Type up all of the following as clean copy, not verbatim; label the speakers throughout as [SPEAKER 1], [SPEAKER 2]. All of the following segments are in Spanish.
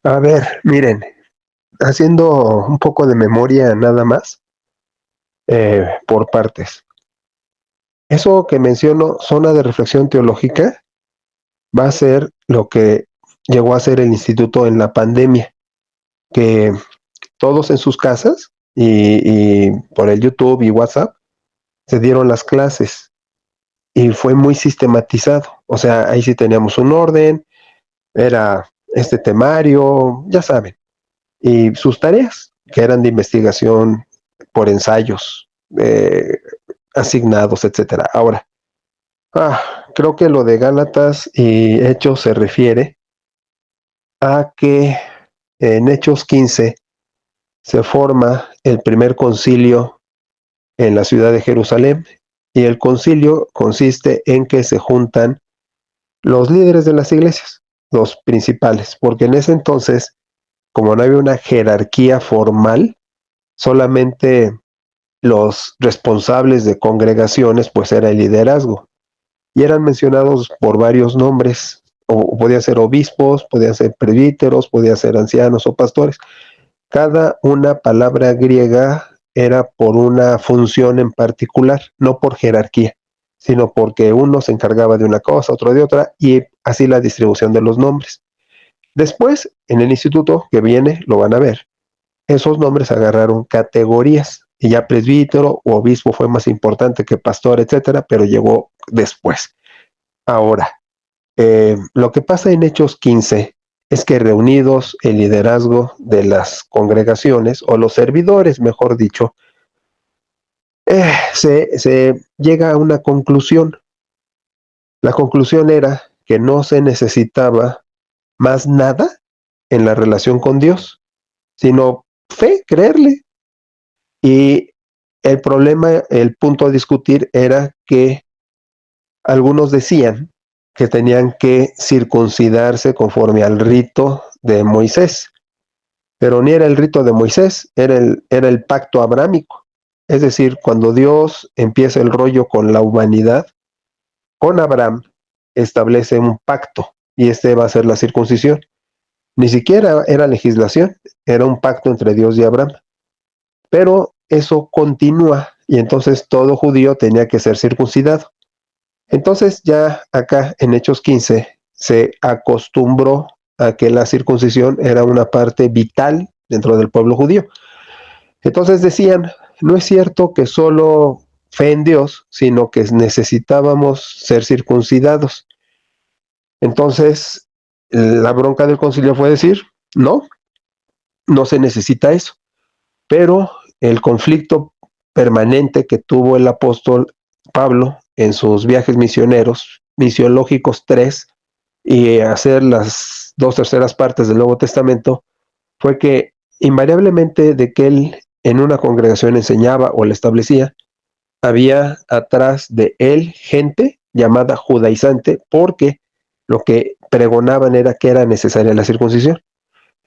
[SPEAKER 1] A ver, miren, haciendo un poco de memoria nada más, por partes. Eso que menciono, zona de reflexión teológica, va a ser lo que llegó a ser el instituto en la pandemia, que todos en sus casas y por el YouTube y WhatsApp se dieron las clases y fue muy sistematizado. O sea, ahí sí teníamos un orden, era este temario, ya saben, y sus tareas, que eran de investigación por ensayos asignados, etcétera. Ahora, creo que lo de Gálatas y Hechos se refiere a que en Hechos 15 se forma el primer concilio en la ciudad de Jerusalén y el concilio consiste en que se juntan los líderes de las iglesias, los principales, porque en ese entonces, como no había una jerarquía formal, solamente los responsables de congregaciones, pues era el liderazgo, y eran mencionados por varios nombres, o podían ser obispos, podían ser presbíteros, podían ser ancianos o pastores. Cada una palabra griega era por una función en particular, no por jerarquía, sino porque uno se encargaba de una cosa, otro de otra, y así la distribución de los nombres. Después, en el instituto que viene, lo van a ver, esos nombres agarraron categorías, y ya presbítero o obispo fue más importante que pastor, etcétera, pero llegó después. Ahora, lo que pasa en Hechos 15 es que reunidos el liderazgo de las congregaciones, o los servidores, mejor dicho, se llega a una conclusión. La conclusión era que no se necesitaba más nada en la relación con Dios, sino fe, creerle. Y el problema, el punto a discutir era que algunos decían que tenían que circuncidarse conforme al rito de Moisés, pero ni era el rito de Moisés, era el pacto abrámico. Es decir, cuando Dios empieza el rollo con la humanidad, con Abraham establece un pacto y este va a ser la circuncisión. Ni siquiera era legislación, era un pacto entre Dios y Abraham. Pero eso continúa y entonces todo judío tenía que ser circuncidado. Entonces ya acá en Hechos 15 se acostumbró a que la circuncisión era una parte vital dentro del pueblo judío. Entonces decían, no es cierto que solo fe en Dios, sino que necesitábamos ser circuncidados. Entonces la bronca del concilio fue decir, no, no se necesita eso. Pero el conflicto permanente que tuvo el apóstol Pablo en sus viajes misioneros, misiológicos 3, y hacer las 2/3 partes del Nuevo Testamento, fue que invariablemente de que él en una congregación enseñaba o la establecía, había atrás de él gente llamada judaizante, porque lo que pregonaban era que era necesaria la circuncisión.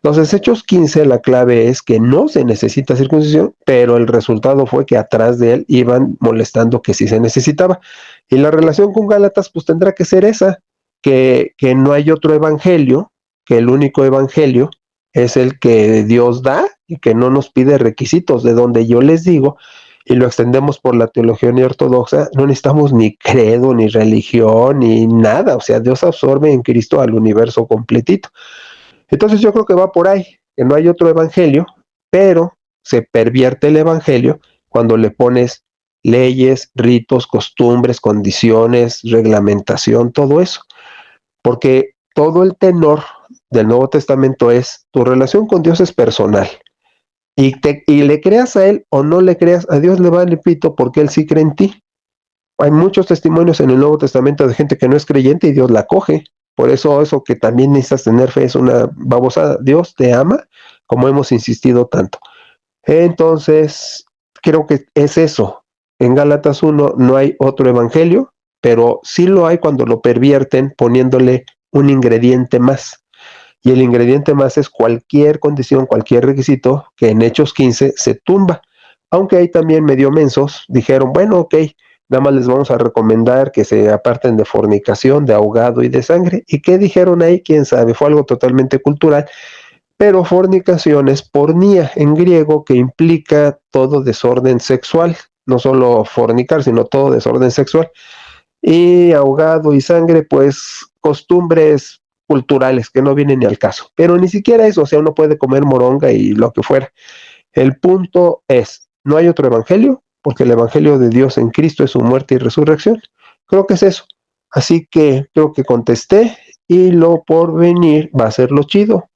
[SPEAKER 1] Entonces, Hechos 15, la clave es que no se necesita circuncisión, pero el resultado fue que atrás de él iban molestando que sí se necesitaba. Y la relación con Gálatas, pues tendrá que ser esa, que no hay otro evangelio, que el único evangelio es el que Dios da y que no nos pide requisitos, de donde yo les digo, y lo extendemos por la teología ortodoxa, no necesitamos ni credo, ni religión, ni nada. O sea, Dios absorbe en Cristo al universo completito. Entonces yo creo que va por ahí, que no hay otro evangelio, pero se pervierte el evangelio cuando le pones leyes, ritos, costumbres, condiciones, reglamentación, todo eso. Porque todo el tenor del Nuevo Testamento es tu relación con Dios es personal. Y le creas a Él o no le creas, a Dios le vale pito porque Él sí cree en ti. Hay muchos testimonios en el Nuevo Testamento de gente que no es creyente y Dios la coge. Por eso que también necesitas tener fe es una babosada. Dios te ama, como hemos insistido tanto. Entonces, creo que es eso. En Gálatas 1 no hay otro evangelio, pero sí lo hay cuando lo pervierten poniéndole un ingrediente más. Y el ingrediente más es cualquier condición, cualquier requisito que en Hechos 15 se tumba. Aunque hay también medio mensos, dijeron, bueno, ok, nada más les vamos a recomendar que se aparten de fornicación, de ahogado y de sangre. ¿Y qué dijeron ahí? ¿Quién sabe? Fue algo totalmente cultural, pero fornicación es pornía en griego, que implica todo desorden sexual, no solo fornicar, sino todo desorden sexual. Y ahogado y sangre, pues costumbres culturales que no vienen ni al caso. Pero ni siquiera eso, o sea, uno puede comer moronga y lo que fuera. El punto es, no hay otro evangelio, porque el evangelio de Dios en Cristo es su muerte y resurrección. Creo que es eso. Así que creo que contesté y lo por venir va a ser lo chido.